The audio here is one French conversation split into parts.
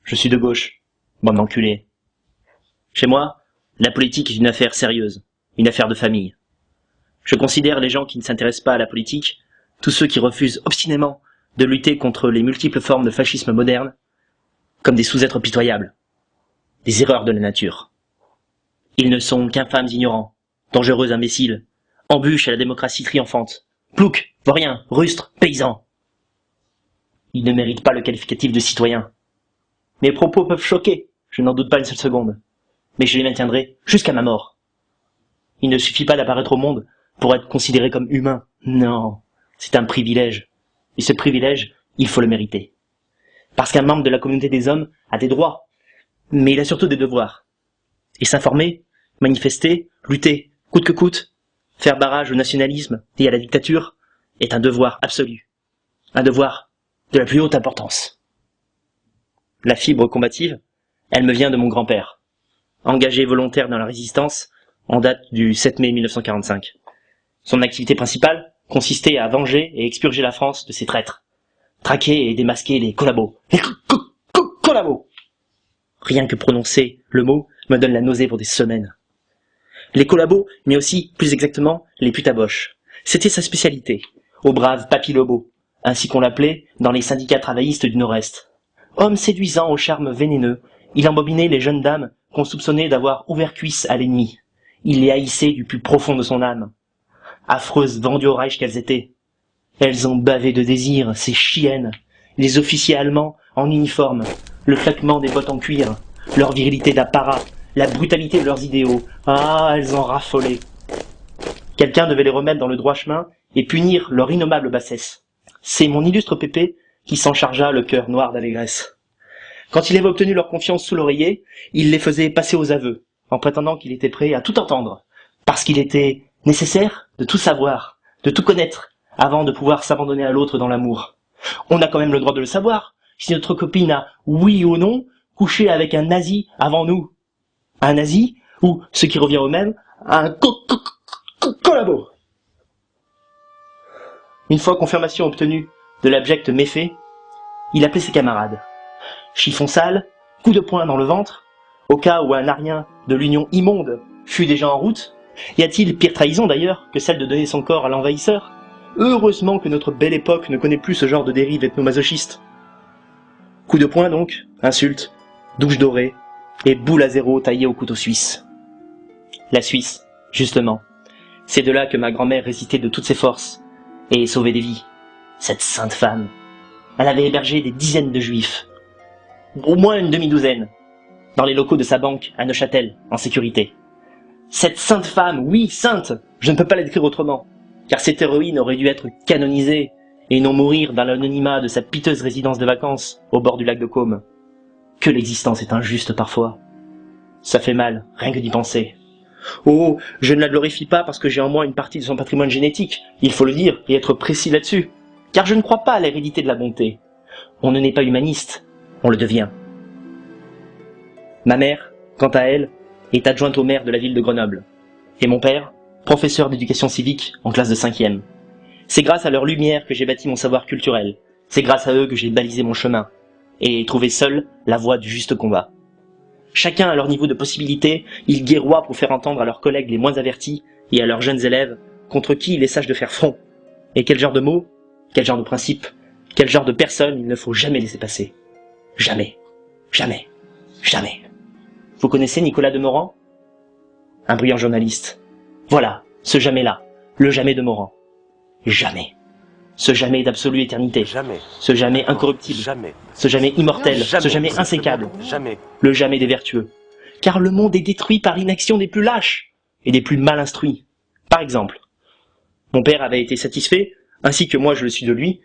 je suis de gauche, bande d'enculés. Chez moi, la politique est une affaire sérieuse, une affaire de famille. Je considère les gens qui ne s'intéressent pas à la politique, tous ceux qui refusent obstinément de lutter contre les multiples formes de fascisme moderne, comme des sous-êtres pitoyables, des erreurs de la nature. Ils ne sont qu'infâmes ignorants, dangereux imbéciles, embûches à la démocratie triomphante, ploucs, vauriens, rustres, paysans. Ils ne méritent pas le qualificatif de citoyen. Mes propos peuvent choquer, je n'en doute pas une seule seconde, mais je les maintiendrai jusqu'à ma mort. Il ne suffit pas d'apparaître au monde pour être considéré comme humain. Non, c'est un privilège. Et ce privilège, il faut le mériter. Parce qu'un membre de la communauté des hommes a des droits, mais il a surtout des devoirs. Et s'informer, manifester, lutter, coûte que coûte, faire barrage au nationalisme et à la dictature, est un devoir absolu. Un devoir de la plus haute importance. La fibre combative, elle me vient de mon grand-père, engagé volontaire dans la résistance en date du 7 mai 1945. Son activité principale consistait à venger et expurger la France de ses traîtres, traquer et démasquer les collabos. Les collabos. Rien que prononcer le mot me donne la nausée pour des semaines. Les collabos, mais aussi, plus exactement, les putaboches. C'était sa spécialité, au brave Papy Lobo, ainsi qu'on l'appelait dans les syndicats travaillistes du Nord-Est. Homme séduisant au charme vénéneux, il embobinait les jeunes dames qu'on soupçonnait d'avoir ouvert cuisse à l'ennemi. Il les haïssait du plus profond de son âme. Affreuses vendues au Reich qu'elles étaient. Elles ont bavé de désir, ces chiennes, les officiers allemands en uniforme, le claquement des bottes en cuir, leur virilité d'apparat, la brutalité de leurs idéaux. Ah, elles en raffolaient. Quelqu'un devait les remettre dans le droit chemin et punir leur innommable bassesse. C'est mon illustre Pépé qui s'en chargea le cœur noir d'allégresse. Quand il avait obtenu leur confiance sous l'oreiller, il les faisait passer aux aveux, en prétendant qu'il était prêt à tout entendre, parce qu'il était nécessaire de tout savoir, de tout connaître, avant de pouvoir s'abandonner à l'autre dans l'amour. On a quand même le droit de le savoir, si notre copine a, oui ou non, couché avec un nazi avant nous. Un nazi, ou, ce qui revient au même, un collabo. Une fois confirmation obtenue de l'abject méfait, il appelait ses camarades. Chiffon sale, coup de poing dans le ventre, au cas où un arien de l'union immonde fût déjà en route. Y a-t-il pire trahison d'ailleurs que celle de donner son corps à l'envahisseur? Heureusement que notre belle époque ne connaît plus ce genre de dérive ethnomasochistes. Coup de poing donc, insulte, douche dorée, et boule à zéro taillée au couteau suisse. La Suisse, justement. C'est de là que ma grand-mère résistait de toutes ses forces, et sauvait des vies. Cette sainte femme. Elle avait hébergé des dizaines de juifs. Au moins une demi-douzaine. Dans les locaux de sa banque, à Neuchâtel, en sécurité. Cette sainte femme, oui, sainte, je ne peux pas la décrire autrement, car cette héroïne aurait dû être canonisée, et non mourir dans l'anonymat de sa piteuse résidence de vacances, au bord du lac de Caume. Que l'existence est injuste parfois. Ça fait mal, rien que d'y penser. Oh, je ne la glorifie pas parce que j'ai en moi une partie de son patrimoine génétique, il faut le dire, et être précis là-dessus, car je ne crois pas à l'hérédité de la bonté. On ne naît pas humaniste, on le devient. Ma mère, quant à elle, est adjointe au maire de la ville de Grenoble, et mon père, professeur d'éducation civique en classe de 5e. C'est grâce à leur lumière que j'ai bâti mon savoir culturel, c'est grâce à eux que j'ai balisé mon chemin, et trouvé seul la voie du juste combat. Chacun à leur niveau de possibilité, ils guerroient pour faire entendre à leurs collègues les moins avertis et à leurs jeunes élèves contre qui il est sage de faire front. Et quel genre de mots, quel genre de principes, quel genre de personnes il ne faut jamais laisser passer. Jamais, jamais, jamais. Vous connaissez Nicolas Demorand? Un brillant journaliste. Voilà, ce jamais-là, le jamais de Morand. Jamais. Ce jamais d'absolue éternité. Jamais. Ce jamais incorruptible. Jamais. Ce jamais immortel. Jamais. Ce jamais insécable. Jamais. Le jamais des vertueux. Car le monde est détruit par l'inaction des plus lâches et des plus mal instruits. Par exemple, mon père avait été satisfait, ainsi que moi je le suis de lui,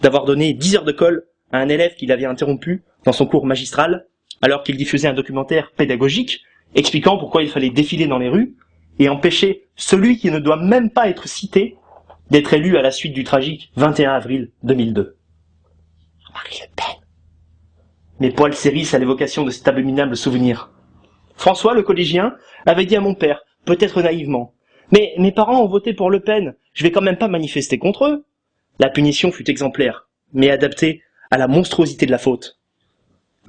d'avoir donné 10 heures de colle à un élève qu'il avait interrompu dans son cours magistral, alors qu'il diffusait un documentaire pédagogique expliquant pourquoi il fallait défiler dans les rues et empêcher celui qui ne doit même pas être cité d'être élu à la suite du tragique 21 avril 2002. Marie Le Pen. Mes poils s'hérissent à l'évocation de cet abominable souvenir. François, le collégien, avait dit à mon père, peut-être naïvement, « Mais mes parents ont voté pour Le Pen, je vais quand même pas manifester contre eux. » La punition fut exemplaire, mais adaptée à la monstruosité de la faute.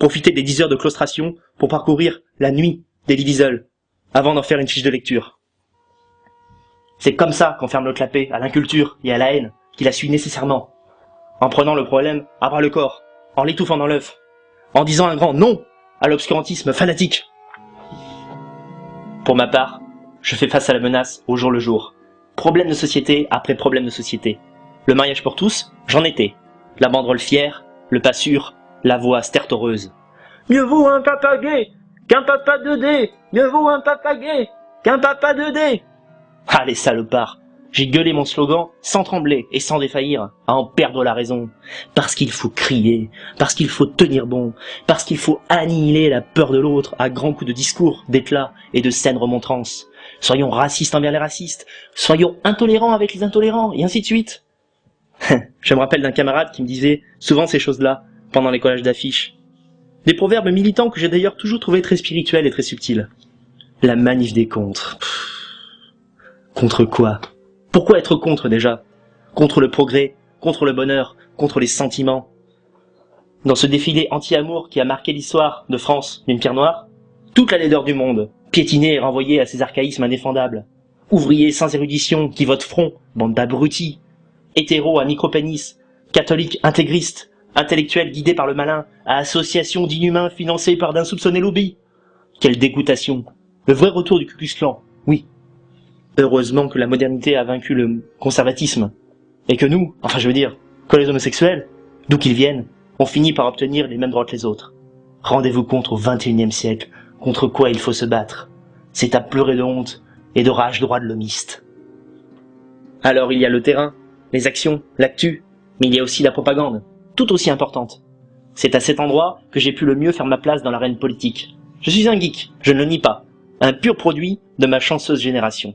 Profiter des 10 heures de claustration pour parcourir la nuit d'Elie Wiesel, avant d'en faire une fiche de lecture. C'est comme ça qu'on ferme le clapet à l'inculture et à la haine qui la suit nécessairement. En prenant le problème à bras le corps, en l'étouffant dans l'œuf, en disant un grand non à l'obscurantisme fanatique. Pour ma part, je fais face à la menace au jour le jour. Problème de société après problème de société. Le mariage pour tous, j'en étais. La banderole fière, le pas sûr, la voix stertoreuse. Mieux vaut un papa gay qu'un papa 2D. Mieux vaut un papa gay qu'un papa 2D. Ah les salopards, j'ai gueulé mon slogan sans trembler et sans défaillir, à en perdre la raison. Parce qu'il faut crier, parce qu'il faut tenir bon, parce qu'il faut annihiler la peur de l'autre à grands coups de discours, d'éclat et de scènes remontrances. Soyons racistes envers les racistes, soyons intolérants avec les intolérants, et ainsi de suite. Je me rappelle d'un camarade qui me disait souvent ces choses-là pendant les collages d'affiches. Des proverbes militants que j'ai d'ailleurs toujours trouvé très spirituels et très subtils. La manif des contres. Contre quoi? Pourquoi être contre déjà? Contre le progrès, contre le bonheur, contre les sentiments. Dans ce défilé anti-amour qui a marqué l'histoire de France d'une pierre noire, toute la laideur du monde, piétinée et renvoyée à ces archaïsmes indéfendables. Ouvriers sans érudition qui votent front, bande d'abrutis. Hétéros à micro-pénis, catholiques intégristes, intellectuels guidés par le malin, à associations d'inhumains financés par d'insoupçonnés lobbies. Quelle dégoûtation! Le vrai retour du Ku Klux Klan, oui. Heureusement que la modernité a vaincu le conservatisme, et que nous, enfin je veux dire, que les homosexuels, d'où qu'ils viennent, ont fini par obtenir les mêmes droits que les autres. Rendez-vous compte au XXIe siècle, contre quoi il faut se battre. C'est à pleurer de honte et de rage droit de l'homiste. Alors il y a le terrain, les actions, l'actu, mais il y a aussi la propagande, tout aussi importante. C'est à cet endroit que j'ai pu le mieux faire ma place dans l'arène politique. Je suis un geek, je ne le nie pas, un pur produit de ma chanceuse génération.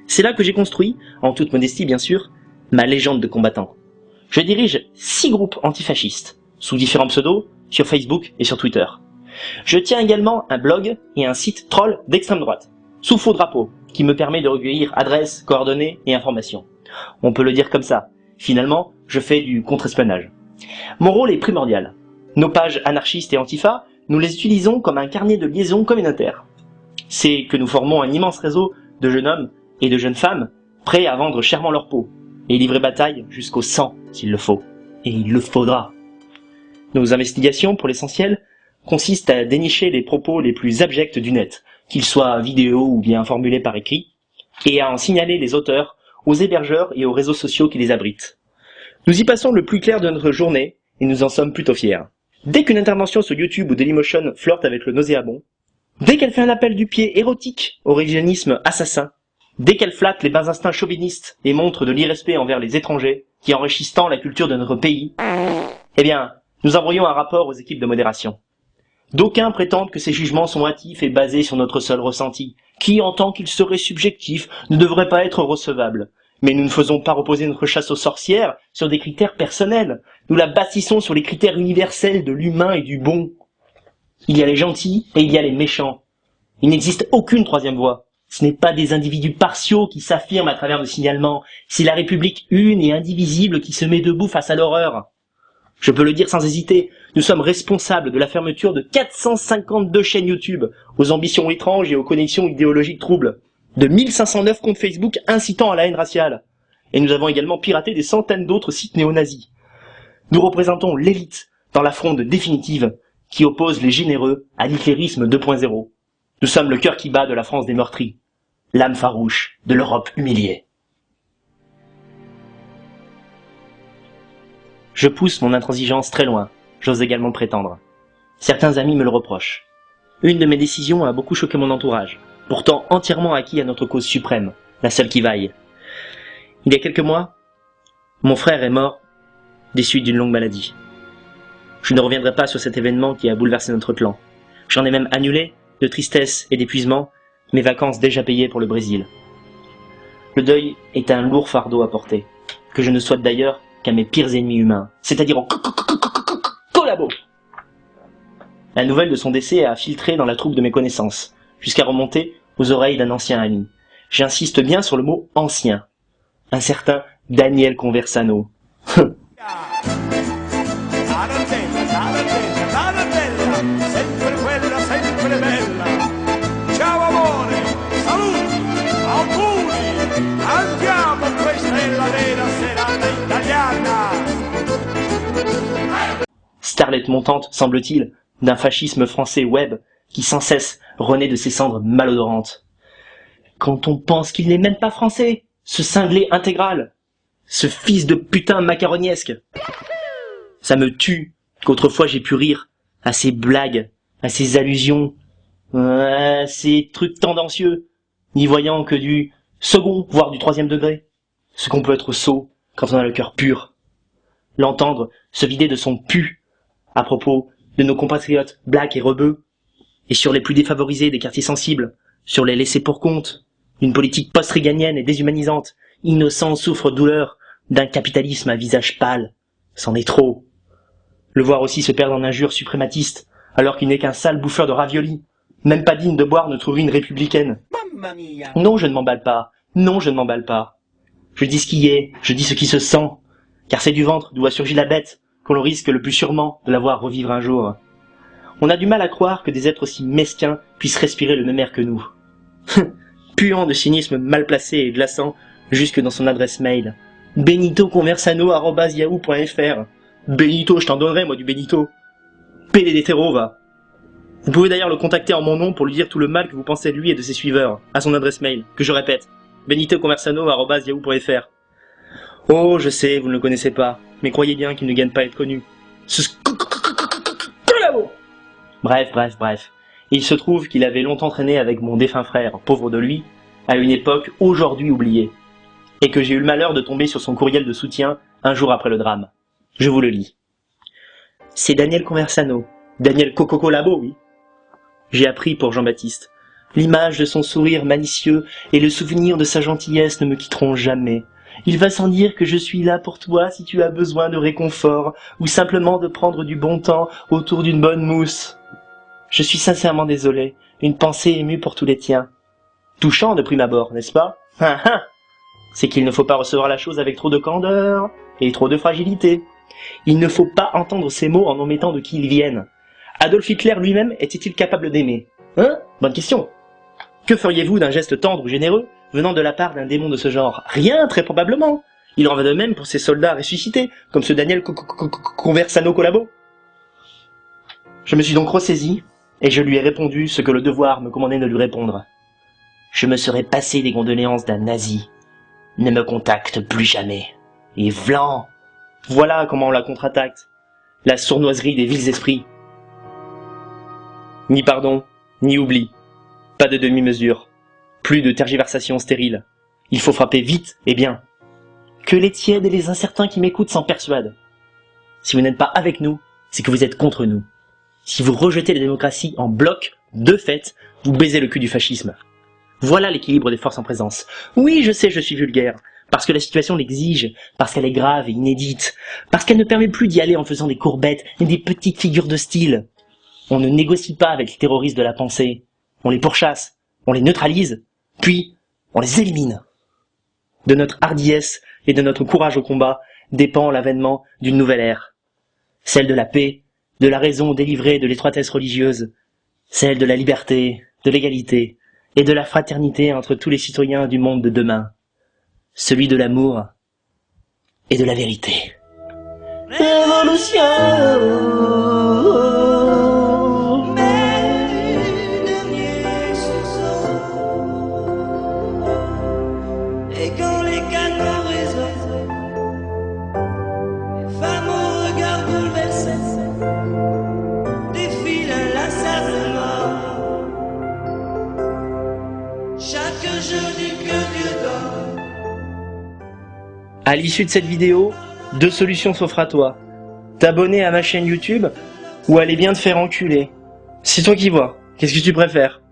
C'est là que j'ai construit, en toute modestie bien sûr, ma légende de combattant. Je dirige 6 groupes antifascistes, sous différents pseudos, sur Facebook et sur Twitter. Je tiens également un blog et un site troll d'extrême droite, sous faux drapeau, qui me permet de recueillir adresses, coordonnées et informations. On peut le dire comme ça. Finalement, je fais du contre-espionnage. Mon rôle est primordial. Nos pages anarchistes et antifa, nous les utilisons comme un carnet de liaison communautaire. C'est que nous formons un immense réseau de jeunes hommes et de jeunes femmes prêts à vendre chèrement leur peau et livrer bataille jusqu'au sang s'il le faut. Et il le faudra. Nos investigations, pour l'essentiel, consistent à dénicher les propos les plus abjects du net, qu'ils soient vidéo ou bien formulés par écrit, et à en signaler les auteurs aux hébergeurs et aux réseaux sociaux qui les abritent. Nous y passons le plus clair de notre journée, et nous en sommes plutôt fiers. Dès qu'une intervention sur YouTube ou Dailymotion flirte avec le nauséabond, dès qu'elle fait un appel du pied érotique au révisionnisme assassin, dès qu'elle flatte les bas instincts chauvinistes et montre de l'irrespect envers les étrangers, qui enrichissent tant la culture de notre pays, eh bien, nous envoyons un rapport aux équipes de modération. D'aucuns prétendent que ces jugements sont hâtifs et basés sur notre seul ressenti, qui, en tant qu'il serait subjectif, ne devrait pas être recevable. Mais nous ne faisons pas reposer notre chasse aux sorcières sur des critères personnels. Nous la bâtissons sur les critères universels de l'humain et du bon. Il y a les gentils et il y a les méchants. Il n'existe aucune troisième voie. Ce n'est pas des individus partiaux qui s'affirment à travers le signalement. C'est la République une et indivisible qui se met debout face à l'horreur. Je peux le dire sans hésiter, nous sommes responsables de la fermeture de 452 chaînes YouTube, aux ambitions étranges et aux connexions idéologiques troubles, de 1509 comptes Facebook incitant à la haine raciale. Et nous avons également piraté des centaines d'autres sites néo-nazis. Nous représentons l'élite dans la fronde définitive qui oppose les généreux à l'hitlérisme 2.0. Nous sommes le cœur qui bat de la France des meurtris, l'âme farouche de l'Europe humiliée. Je pousse mon intransigeance très loin, j'ose également le prétendre. Certains amis me le reprochent. Une de mes décisions a beaucoup choqué mon entourage, pourtant entièrement acquis à notre cause suprême, la seule qui vaille. Il y a quelques mois, mon frère est mort des suites d'une longue maladie. Je ne reviendrai pas sur cet événement qui a bouleversé notre clan. J'en ai même annulé, de tristesse et d'épuisement, mes vacances déjà payées pour le Brésil. Le deuil est un lourd fardeau à porter, que je ne souhaite d'ailleurs qu'à mes pires ennemis humains, c'est-à-dire aux collabos. La nouvelle de son décès a filtré dans la troupe de mes connaissances, jusqu'à remonter aux oreilles d'un ancien ami. J'insiste bien sur le mot ancien. Un certain Daniel Conversano. tempête montante, semble-t-il, d'un fascisme français web qui sans cesse renaît de ses cendres malodorantes. Quand on pense qu'il n'est même pas français, ce cinglé intégral, ce fils de putain macaroniesque. Ça me tue qu'autrefois j'ai pu rire à ces blagues, à ces allusions, à ces trucs tendancieux, n'y voyant que du second, voire du 3e degré. Ce qu'on peut être sot quand on a le cœur pur. L'entendre se vider de son pu à propos de nos compatriotes blacks et rebeux, et sur les plus défavorisés des quartiers sensibles, sur les laissés pour compte, d'une politique post-réganienne et déshumanisante, innocent souffre-douleur, d'un capitalisme à visage pâle. C'en est trop. Le voir aussi se perdre en injures suprématistes, alors qu'il n'est qu'un sale bouffeur de raviolis, même pas digne de boire notre urine républicaine. Non, je ne m'emballe pas. Non, je ne m'emballe pas. Je dis ce qui est, je dis ce qui se sent, car c'est du ventre d'où a surgi la bête qu'on risque le plus sûrement de la voir revivre un jour. On a du mal à croire que des êtres aussi mesquins puissent respirer le même air que nous. Puant de cynisme mal placé et glaçant jusque dans son adresse mail. benitoconversano@yahoo.fr. Benito, je t'en donnerai, moi, du Benito. Pélé des terreaux, va. Vous pouvez d'ailleurs le contacter en mon nom pour lui dire tout le mal que vous pensez de lui et de ses suiveurs, à son adresse mail, que je répète, benitoconversano@yahoo.fr. Oh, je sais, vous ne le connaissez pas, mais croyez bien qu'il ne gagne pas à être connu. Bref. Il se trouve qu'il avait longtemps traîné avec mon défunt frère, pauvre de lui, à une époque aujourd'hui oubliée, et que j'ai eu le malheur de tomber sur son courriel de soutien un jour après le drame. Je vous le lis. C'est Daniel Conversano. Daniel Cococo Labo, oui. J'ai appris pour Jean-Baptiste. L'image de son sourire malicieux et le souvenir de sa gentillesse ne me quitteront jamais. Il va sans dire que je suis là pour toi si tu as besoin de réconfort ou simplement de prendre du bon temps autour d'une bonne mousse. Je suis sincèrement désolé, une pensée émue pour tous les tiens. Touchant de prime abord, n'est-ce pas? C'est qu'il ne faut pas recevoir la chose avec trop de candeur et trop de fragilité. Il ne faut pas entendre ces mots en omettant de qui ils viennent. Adolf Hitler lui-même était-il capable d'aimer? Bonne question. Que feriez-vous d'un geste tendre ou généreux venant de la part d'un démon de ce genre? Rien, très probablement. Il en va de même pour ces soldats ressuscités, comme ce Daniel Conversano Collabo. Je me suis donc ressaisi, et je lui ai répondu ce que le devoir me commandait de lui répondre. Je me serais passé des condoléances d'un nazi. Ne me contacte plus jamais. Et vlan! Voilà comment on la contre-attaque. La sournoiserie des vils esprits. Ni pardon, ni oubli. Pas de demi-mesure. Plus de tergiversation stérile. Il faut frapper vite et bien. Que les tièdes et les incertains qui m'écoutent s'en persuadent. Si vous n'êtes pas avec nous, c'est que vous êtes contre nous. Si vous rejetez la démocratie en bloc, de fait, vous baisez le cul du fascisme. Voilà l'équilibre des forces en présence. Oui, je sais, je suis vulgaire. Parce que la situation l'exige, parce qu'elle est grave et inédite, parce qu'elle ne permet plus d'y aller en faisant des courbettes et des petites figures de style. On ne négocie pas avec les terroristes de la pensée. On les pourchasse, on les neutralise, puis on les élimine. De notre hardiesse et de notre courage au combat dépend l'avènement d'une nouvelle ère. Celle de la paix, de la raison délivrée de l'étroitesse religieuse, celle de la liberté, de l'égalité et de la fraternité entre tous les citoyens du monde de demain. Celui de l'amour et de la vérité. Révolution! Et quand les canons résonnent, les femmes au regard bouleversé défilent inlassablement. Chaque jeudi que Dieu donne. À l'issue de cette vidéo, 2 solutions s'offrent à toi. T'abonner à ma chaîne YouTube ou aller bien te faire enculer. C'est toi qui vois. Qu'est-ce que tu préfères?